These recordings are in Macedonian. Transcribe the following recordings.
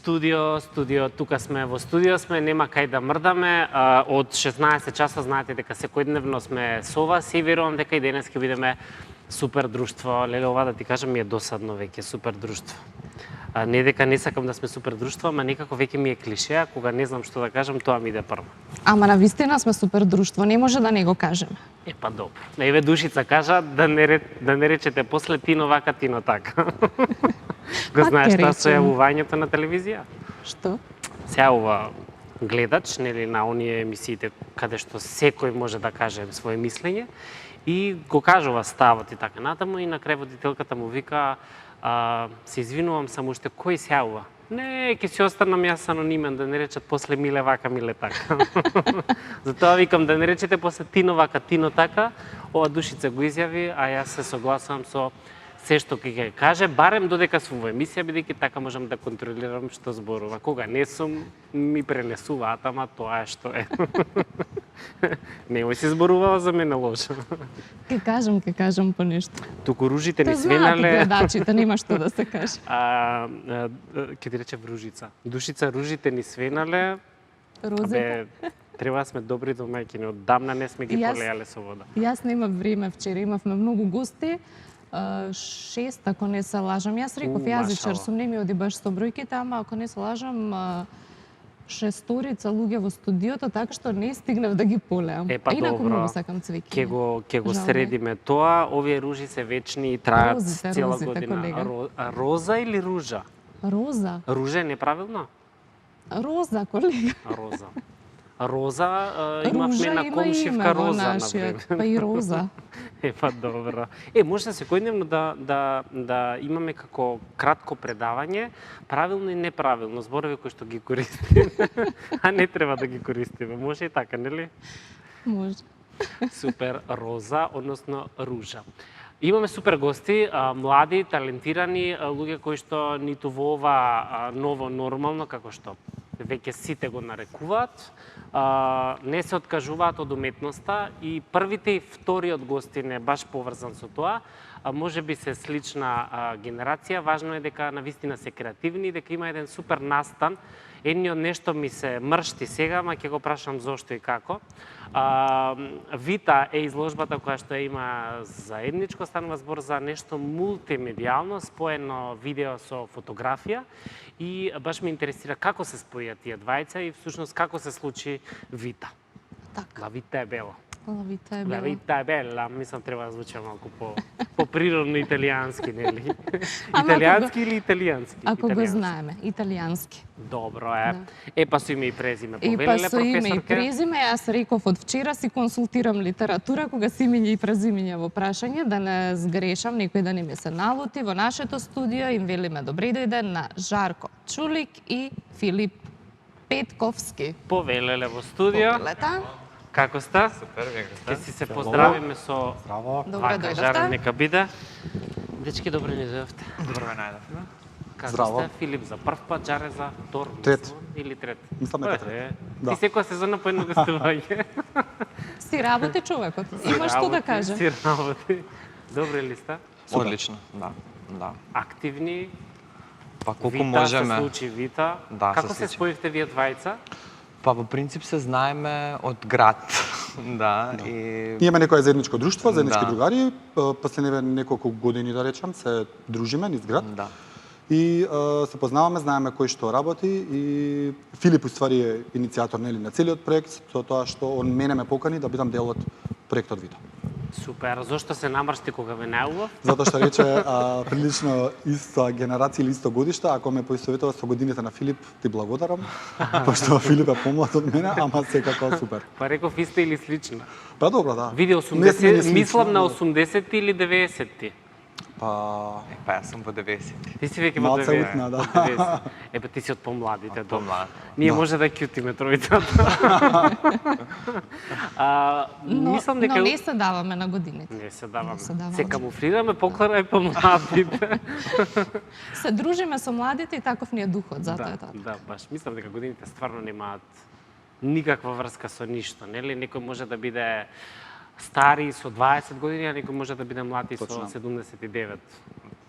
Студио, тука сме во студио сме, нема кај да мрдаме. Од 16 часа знаете дека секојдневно сме со вас и верувам дека и денес ќе бидеме супер друштво. Леле, ова да ти кажам ми е досадно веќе супер друштво. Не дека не сакам да сме супер друштво, ама некако веќе ми е клише, а кога не знам што да кажам, тоа ми иде прво. Ама на вистина сме супер друштво, не може да не го кажеме. Па добро. Еве Душица кажа да не речете после Тино вака, Тино така. Го знаеш тоа со јавувањето на телевизија? Што? Сега ова гледач, нели, на оние емисиите каде што секој може да каже свое мислење и го кажува ставот и така натаму и на крај водителката му вика се извинувам само уште кој се јавува? Не, ќе си останам јас анонимен, да не речат после Миле вака, Миле така. Затоа викам да не речете после Тино вака, Тино така. Ова Душица го изјави, а јас се согласувам со се што ќе каже, барем додека сум во емисија, бидејќи така можам да контролирам што зборува. Кога не сум, ми пренесуваат, ама тоа е што е. Немој си зборувала за мене лошо. Ќе кажам по нешто. Туку ружите ни Та знаат свенале. гледачите, нема што да се каже. Ќе ти рече Ружица. Душица, ружите ни свенале. Розета. Треба сме добри домаќини, оддамна не сме ги полеале со вода. Јас немав време вчера, имавме многу гости. 6, ако не се лажам. Јас реков јазичар сум, не ми оди баш со бројките, ама ако не се лажам, 6 луѓе во студиото, така што не стигнав да ги полеам. Инаку многу сакам цвеќе. Ќе го средиме тоа. Овие ружи се вечни и траат цела година. Колега. Роза или ружа? Роза. Ружа е неправилно? Роза, колега. Роза имавме на комшивка Роза, например. Па и Роза. Па добро. Може да секојдневно да имаме како кратко предавање, правилно и неправилно, зборови кои што ги користиме, а не треба да ги користиме. Може и така, нели? Може. Супер Роза, односно Ружа. Имаме супер гости, млади, талентирани, луѓе кои што ниту во ова ново нормално, како што веќе сите го нарекуваат, не се откажуваат од уметноста и првите и вториот гостин е баш поврзан со тоа. Може би се слична генерација, важно е дека навистина се креативни, дека има еден супер настан. Едниот нешто ми се мршти сега, ама ќе го прашам зошто и како. Вита е изложбата која што има заедничко, станува збор за нешто мултимедијално, споено видео со фотографија и баш ме интересира како се споија тие двајца и всушност како се случи Вита. Така. Ла Вита е бела. Ла Вита е бела, мислам треба да звучи малку по природно италијански, нели? Ама Италијански или италијански? Ако го знаеме, италијански. Добро е. Па со име и презиме И повелеле па професорке? со име и презиме, јас реков од вчера си консултирам литература кога си имење и презимење во прашање, да не сгрешам, некој да не ми се налути. Во нашето студио им велиме добре дојде на Жарко Чулик и Филип Петковски. Повелеле во студио. Повелета. Како сте? Супер, вие Ќе си се поздравиме со Добре вака жарен дојдовте. нека биде. Дечки, добре ни дојдовте. Добро ве најдовме. Како Здраво. сте? Филип за прв пат, Жаре за втор, Трет. мислам, или трет? Мислам дека трет. Ти секоја сезона по едно гостување. Си работи човекот. Има што да каже. Си работи. Добре ли сте? Одлично, да. Активни. Па колку Вита можеме. се случи Вита. Да, Како се се случи. споивте вие двајца? Па по принцип се знаеме од град. Да, и Имаме некое заедничко друштво, заеднички Да. другари. Последниве неколку години, да речам, се дружиме низ град. да. И се познаваме, знаеме кој што работи и Филип уствари е иницијатор нели на целиот проект, со тоа што он мене ме покани да бидам дел од проектот Вита. Супер. Зошто се намршти кога ве најував? Затоа што рече прилично иста генерација или исто годиште, ако ме поистоветува со годините на Филип, ти благодарам, пошто Филип е помлад од мене, ама секако супер. Па реков иста или слична? Па добро, да. Види Не сме ни 80, слични, мислам на но- 80-ти или 90-ти. Па Па јас сум во 90. Ти си веќе во Малце 90. утна, да. Од 90. Па ти си од помладите. добро. Помлад. Ние Да. може да кјутиме тројцата. Мислам дека... Но не се даваме на годините. Не се даваме. Не се даваме. Се камуфлираме покрај и помладите. Се дружиме со младите и таков ни е духот, затоа е така. Да, баш. Мислам дека годините стварно немаат никаква врска со ништо, нели? Некој може да биде стари со 20 години, а некој може да биде млад и со Точно. 79.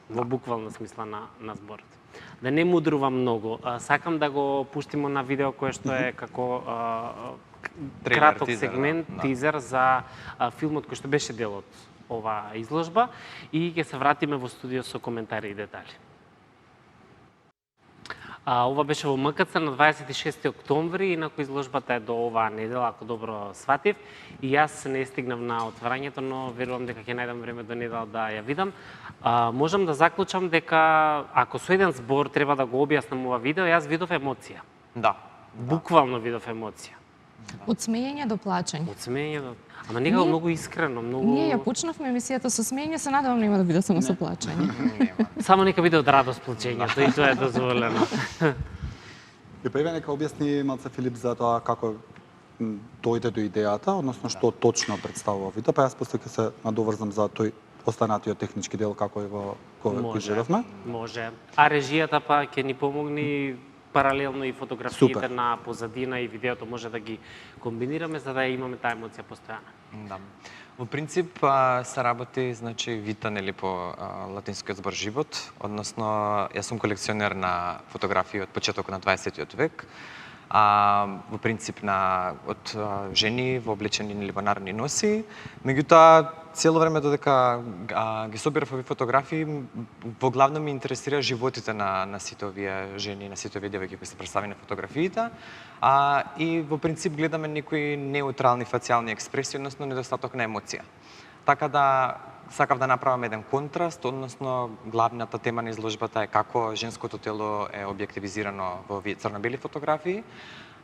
Во буквална смисла на зборот. Да не мудрува многу. Сакам да го пуштиме на видео кое што е како Трейлер, краток тизер, сегмент, да. тизер за филмот кој што беше дел од оваа изложба и ќе се вратиме во студио со коментари и детали. Ова беше во МКЦ на 26 октомври, инаку изложбата е до оваа недела, ако добро сватив. И јас не стигнав на отварањето, но верувам дека ќе најдам време до недела да ја видам. Можам да заклучам дека ако со еден збор треба да го објаснам ова видео, јас видов емоција. Да. Буквално видов емоција. Од смеење до плачење. Од смеење до... Ама некако многу искрено, многу... Ние ја почнавме емисијата со смеење, се надевам нема да биде само со плачење. Само нека биде од радост плачењето и тоа е дозволено. И прве нека објасни малце Филип за тоа како дојде до идејата, односно што точно представува видео, па јас после ќе се надоврзам за тој останатиот технички дел како го изживевме. Може. А режијата па ќе ни помогни паралелно и фотографиите Супер. на позадина и видеото може да ги комбинираме за да имаме таа емоција постојана. Да. Во принцип се работи, значи, вита, нели, по латинскиот збор живот, односно јас сум колекционер на фотографии од почетокот на 20 век. Во принцип од жени во облечени, нели, во народни носи. Меѓутоа, цело време додека ги собирав овие фотографии, во главно ме интересира животите на сите овие жени, на сите овие девојки кои се представени на фотографиите. И во принцип гледаме некои неутрални фацијални експресии, односно недостаток на емоција. Така да сакав да направам еден контраст, односно главната тема на изложбата е како женското тело е објективизирано во овие црно-бели фотографии,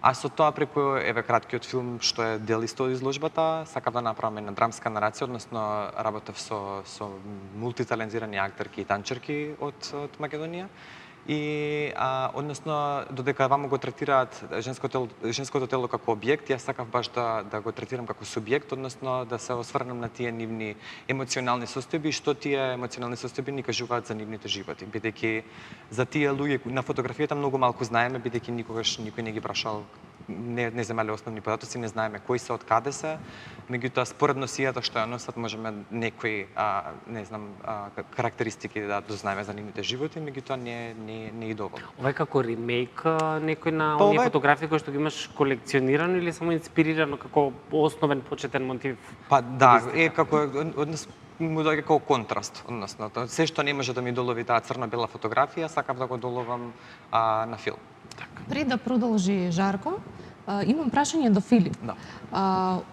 а со тоа преку краткиот филм што е дел исто од изложбата, сакав да направам една драмска нарација, односно работев со мултиталентирани актерки и танчерки од Македонија. И односно додека вамо го третираат женското тело како објект, јас сакав баш да го третирам како субјект, односно да се осврнам на тие нивни емоционални состојби, што тие емоционални состојби ни кажуваат за нивните животи, бидејќи за тие луѓе на фотографијата многу малку знаеме, бидејќи никогаш никој не ги прашал, не земале основни податоци, не знаеме кои се, од каде се, меѓутоа според носијата што ја носат можеме некои карактеристики да дознаеме за нивните животи, меѓутоа не и доволно. Ова е како ремейк некој на Па, оние ова е- фотографии кои што ги имаш колекционирано или само инспирирано како основен почетен мотив? Па да, како му доаѓа како контраст, односно се што не може да ми долови таа црно-бела фотографија, сакав да го доловам на филм. Пред да продолжи Жарко, имам прашање до Филип. Да.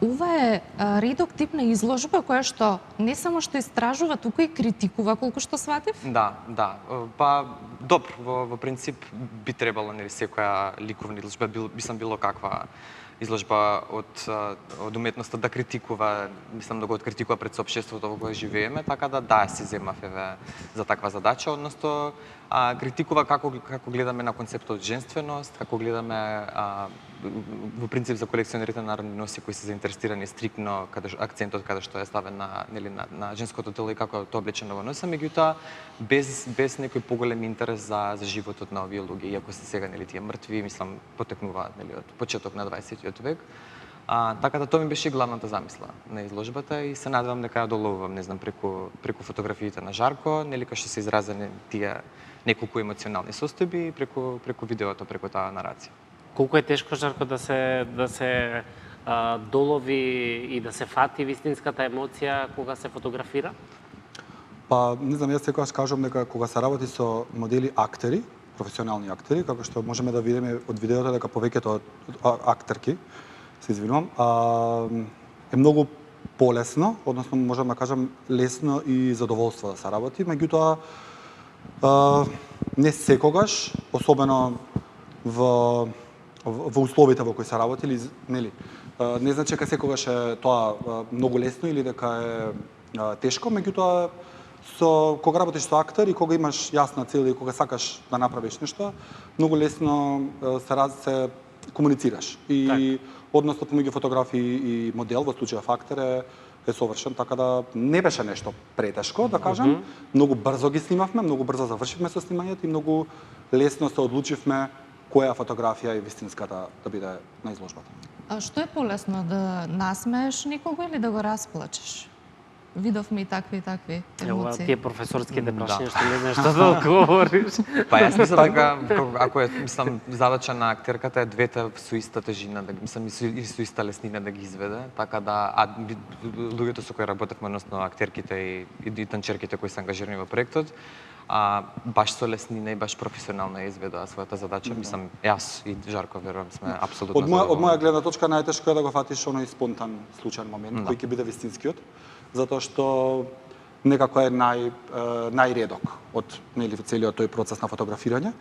Ова е редок тип на изложба која што не само што истражува, туку и критикува, колку што сватив? Да. Па добро, во принцип би требало, нели, секоја ликовна изложба, мислам било каква изложба од уметноста да критикува, мислам да го откритикува пред општеството во кое живееме, така да се земав за таква задача, односно критикува како гледаме на концептот женственост, како гледаме во принцип за колекционерите на народни носи кои се заинтересирани стриктно акцентот каде што е ставен на женското тело и како тоа облечено во носа, меѓутоа без некој поголем интерес за животот на овие луѓе, иако се сега, нели, тие мртви, мислам, потекнуваат, нели, од почеток на 20 век. Така да тоа ми беше главната замисла на изложбата и се надевам дека ја доловувам, не знам, преку фотографиите на Жарко, нели, кај што се изразени тие неколку емоционални состојби и преку видеото, преку таа нарација. Колку е тешко, Жарко, да се долови и да се фати вистинската емоција кога се фотографира? Па, не знам, јас секогаш кажам дека кога се работи со модели актери, професионални актери, како што можеме да видиме од видеото дека повеќето од актерки, се извинувам, е многу полесно, односно можам да кажам лесно и задоволство да се работи, меѓутоа не секогаш, особено во условите во кои се работи, нели, не значи дека секогаш е тоа многу лесно или дека е тешко, меѓутоа кога работиш со актер и кога имаш јасна цел и кога сакаш да направиш нешто, многу лесно се комуницираш. И односот помеѓу фотографии и модел, во случајов актер е совршен, така да не беше нешто претешко, да кажам. Многу брзо ги снимавме, многу брзо завршивме со снимањето и многу лесно се одлучивме која фотографија е вистинската да биде на изложбата. А што е полесно, да насмееш некого или да го расплачеш? видовме и такви Ева, емоции. тие професорските Да. прашања што не знаеш што да одговориш. Па јас мислам дека ако е задача на актерката е двете со иста тежина, да мислам и со иста леснина да ги изведе, така да луѓето со кои работевме, односно актерките и танчерките кои се ангажирани во проектот, баш со леснина и баш професионално ја изведоа својата задача. Мислам, јас и Жарко верувам сме апсолутно Од моја гледна точка најтешко е да го фатиш оној спонтан случаен момент кој ќе биде вистинскиот, затоа што некако е најредок од целиот тој процес на фотографирање.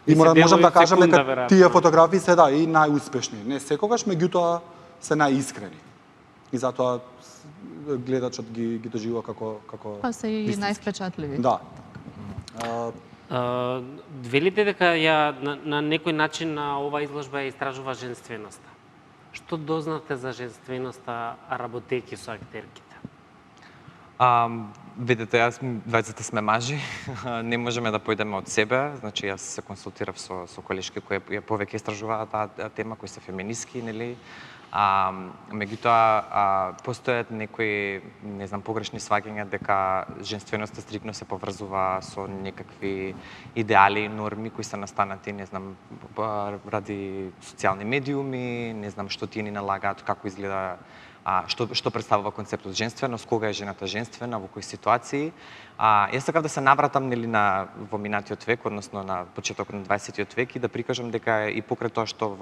И можам да кажам дека тие фотографии се и најуспешни. Не секогаш, меѓутоа се најискрени. И затоа гледачот ги доживува како Па се и највпечатливи. Да. Велите дека на некој начин на оваа изложба ја истражува женственоста. Што дознавте за женственоста работејќи со актерките? Видите, двајцата сме мажи, не можеме да појдеме од себе, значи јас се консултирав со колешки кои повеќе истражуваат таа тема, кои се феминистки, нели? Меѓутоа, постојат некои, не знам, погрешни сваќања дека женственоста стрикно се поврзува со некакви идеали и норми кои се настанати, не знам, ради социјални медиуми, не знам што тие ни налагаат, како изгледа што представува концептот женственост, кога е жената женствена, во кои ситуации. Јас сакав да се навратам нели во минатиот век, односно на почетокот на 20-тиот век и да прикажам дека и покрај тоа што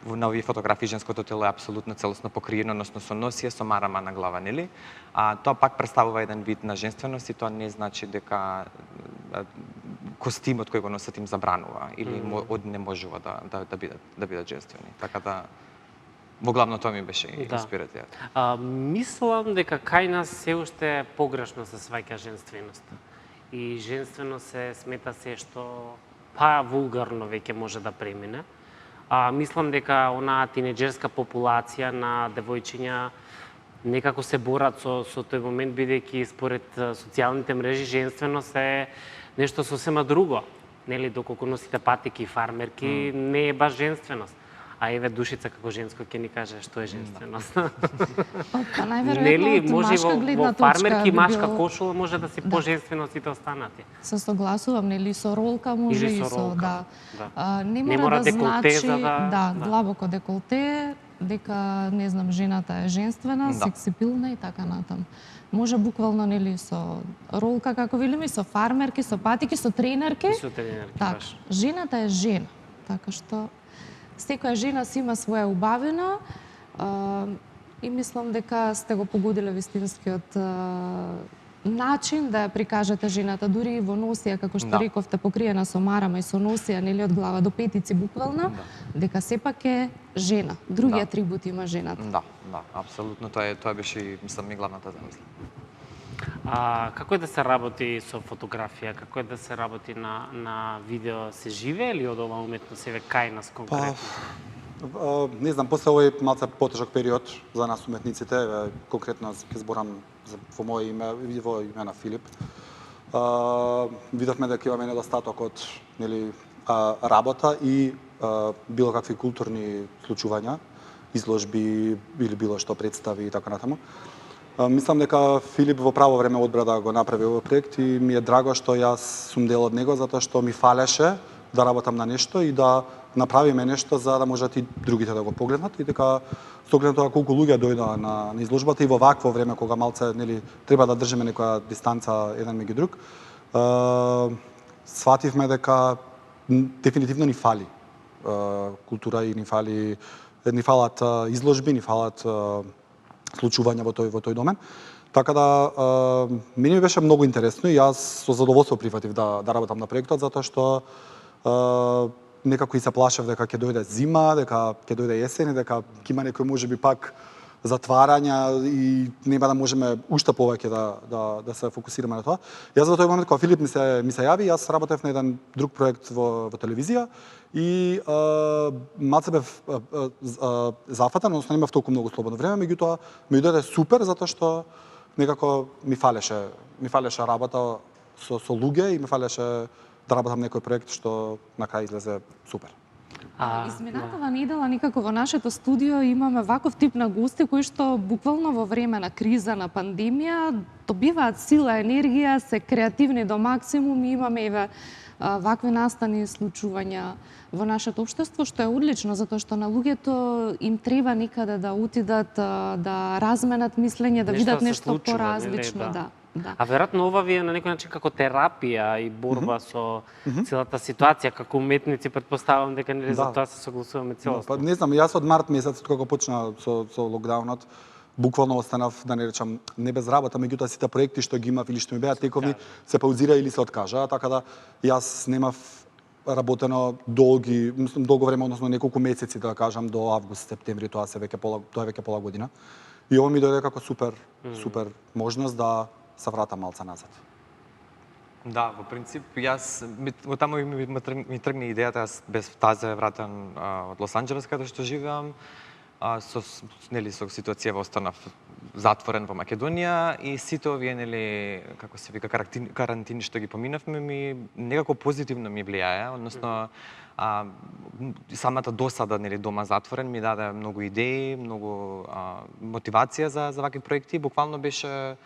на овие фотографии женското тело е апсолутно целосно покриено, односно со носија, со марама на глава, нели? Тоа пак представува еден вид на женственост и тоа не значи дека костимот кој го носат им забранува или однеможува да бидат женствени. Така да во главно тоа ми беше инспирацијата. Мислам дека кај нас се уште погрешно се сваќа женственоста. И женственост се смета се што вулгарно веќе може да премине. Мислам дека онаа тинеџерска популација на девојчиња некако се борат со тој момент, бидејќи според социјалните мрежи женственост е нешто сосема друго. Нели, доколку носите патики и фармерки, не е баш женственост. А еве Душица како женско ќе ни каже што е женственост. Па најверојатно од машка гледна точка. Во фармерки машка кошула може да се поженствено сите останати. Се согласувам, нели со ролка може и со не мора да деколте значи за длабоко деколте, дека не знам жената е женствена, сексипилна и така натаму. Може буквално нели со ролка како велиме, со фармерки, со патики, со тренерки. Така, жената е жена. Така што секоја жена си има своја убавина и мислам дека сте го погодиле вистинскиот начин да ја прикажете жената, дури и во носија, како што рековте, покриена со марама и со носија, нели од глава до петици буквално, дека сепак е жена. Други атрибути има жената. Да, апсолутно, тоа беше, мислам, и главната замисла. Како е да се работи со фотографија? Како е да се работи на видео? Се живее или од ова уметност еве кај нас конкретно? Не знам, после овој малце потежок период за нас уметниците, конкретно ќе зборам во моје име и во име на Филип, видовме дека имаме недостаток од работа и било какви културни случувања, изложби или било што представи и така натаму. Мислам дека Филип во право време одбра да го направи овој проект и ми е драго што јас сум дел од него, затоа што ми фалеше да работам на нешто и да направиме нешто за да можат и другите да го погледнат и дека со оглед на тоа колку луѓе дојдоа на изложбата и во вакво време кога малце треба да држиме некоја дистанца еден меѓу друг, свативме дека дефинитивно ни фали култура и ни фалат изложби, ни фалат случувања во тој домен. Така да, мене ми беше многу интересно и јас со задоволство прифатив да работам на проектот, затоа што некако и се плашев дека ќе дојде зима, дека ќе дојде есен и дека ќе има некој можеби пак затварања и нема да можеме уште повеќе да се фокусираме на тоа. Јас во тој момент кога Филип ми се јави, јас работев на еден друг проект во телевизија и малце бев зафатен, односно немав толку многу слободно време, меѓутоа ми дојде супер затоа што некако ми фалеше работа со луѓе и ми фалеше да работам некој проект што на крај излезе супер. Изминатава недела никако во нашето студио имаме ваков тип на гости кои што буквално во време на криза, на пандемија, добиваат сила, енергија, се креативни до максимум и имаме еве вакви настани и случувања во нашето општество, што е одлично, затоа што на луѓето им треба некаде да отидат, да разменат мислење, да видат се нешто случува, поразлично, нели, да. Да. А веројатно ова ви е на некој начин како терапија и борба со целата ситуација, како уметници претпоставувам дека нели за тоа се согласуваме целосно. Па не знам, јас од март месец кога почна со локдаунот, буквално останав, да не речам, не без работа, меѓутоа сите проекти што ги имав или што ми беа тековни, се паузира или се откажа, така да јас немав работено долго време, односно неколку месеци, да кажам, до август, септември, тоа е веќе пола година. И ова ми дојде како супер можност да се вратам малце назад. Да, во принцип, јас, од таму ми тргна идејата, јас без тази вратен од Лос Анџелес, каде што живеам, со ситуација останав затворен во Македонија и сите овие, нели, како се вика, карантини што ги поминавме, ми некако позитивно ми влијае, односно самата досада, нели, дома затворен ми даде многу идеи, многу мотивација за вакви проекти. Буквално беше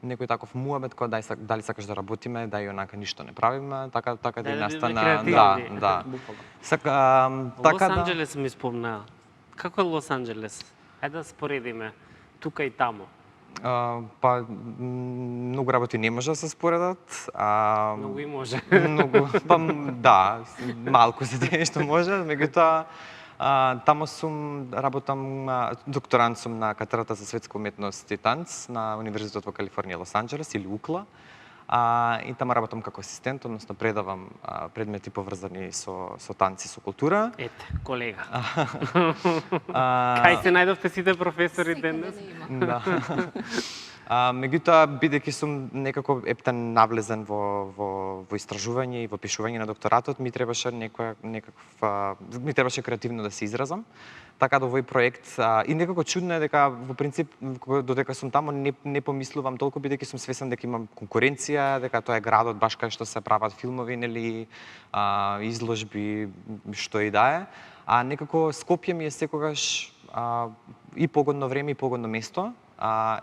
некој таков муабет кој дали сакаш да работиме, да и онака ништо не правиме, така да и настана, да. Лос Анџелес ми спомна. Како е Лос Анџелес? Ајде да споредиме тука и таму. Па многу работи не може да се споредат. Многу и може. Многу, па да, малку се тие што може, меѓутоа таму работам, докторант сум на катедрата за светска уметност и танц на Универзитетот во Калифорнија Лос Анџелес или УКЛА. И таму работам како асистент, односно предавам предмети поврзани со танц и со култура. Ете, колега. Кај се најдовте сите професори денес? Да. Меѓутоа, бидејќи сум некако ептен навлезен во истражување и во пишување на докторатот, ми требаше креативно да се изразам. Така да овој проект и некако чудно е дека во принцип додека сум таму не помислувам толку, бидејќи сум свесен дека имам конкуренција, дека тоа е градот баш кај што се прават филмови, нели, изложби, што и да е. А некако Скопје ми е секогаш и погодно време и погодно место.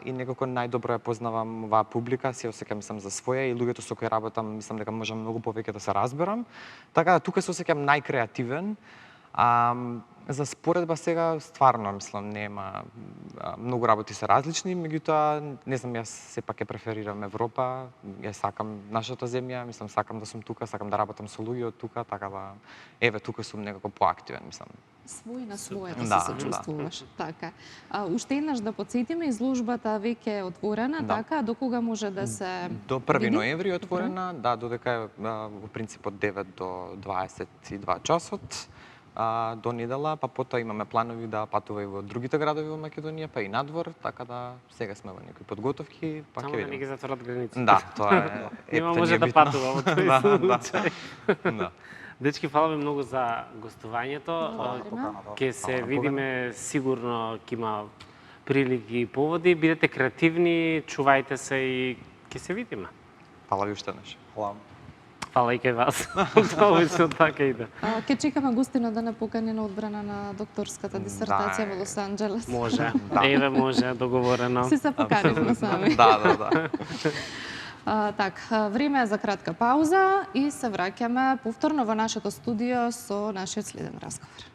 И некако најдобро ја познавам оваа публика, се осеќам мислам за своја и луѓето со кои работам, мислам дека можам многу повеќе да се разберам. Така да тука се осеќам најкреативен. За споредба сега стварно мислам нема, многу работи се различни, меѓутоа не знам, јас сепак ќе преферирам Европа, ја сакам нашата земја, мислам сакам да сум тука, сакам да работам со луѓе од тука, така да еве тука сум некако поактивен, мислам. Свој на своето се чувствуваш, така. Уште еднаш да потсетиме, изложбата веќе е отворена, така, до кога може да се до 1 ноември е отворена, да, додека е во принцип од 9 до 22 часот. До недела, па потоа имаме планови да патува и во другите градови во Македонија, па и надвор, така да сега сме во некои подготовки, па ќе видиме. Само да не ги затворат границите. Да, тоа е. Нема може да патува во тој случај. Да. Дечки, фала ви многу за гостувањето. Ќе се видиме сигурно, ќе има прилики и поводи. Бидете креативни, чувајте се и ќе се видиме. Фала ви уште еднаш. Хвала. Фала и кај вас. Тоа обично така иде. Ке чекаме гостина да не покани на одбрана на докторската дисертација во Лос Анџелес. Може. Еве може, договорено. Си се поканивме сами. Да. Време е за кратка пауза и се враќаме повторно во нашето студио со нашиот следен разговор.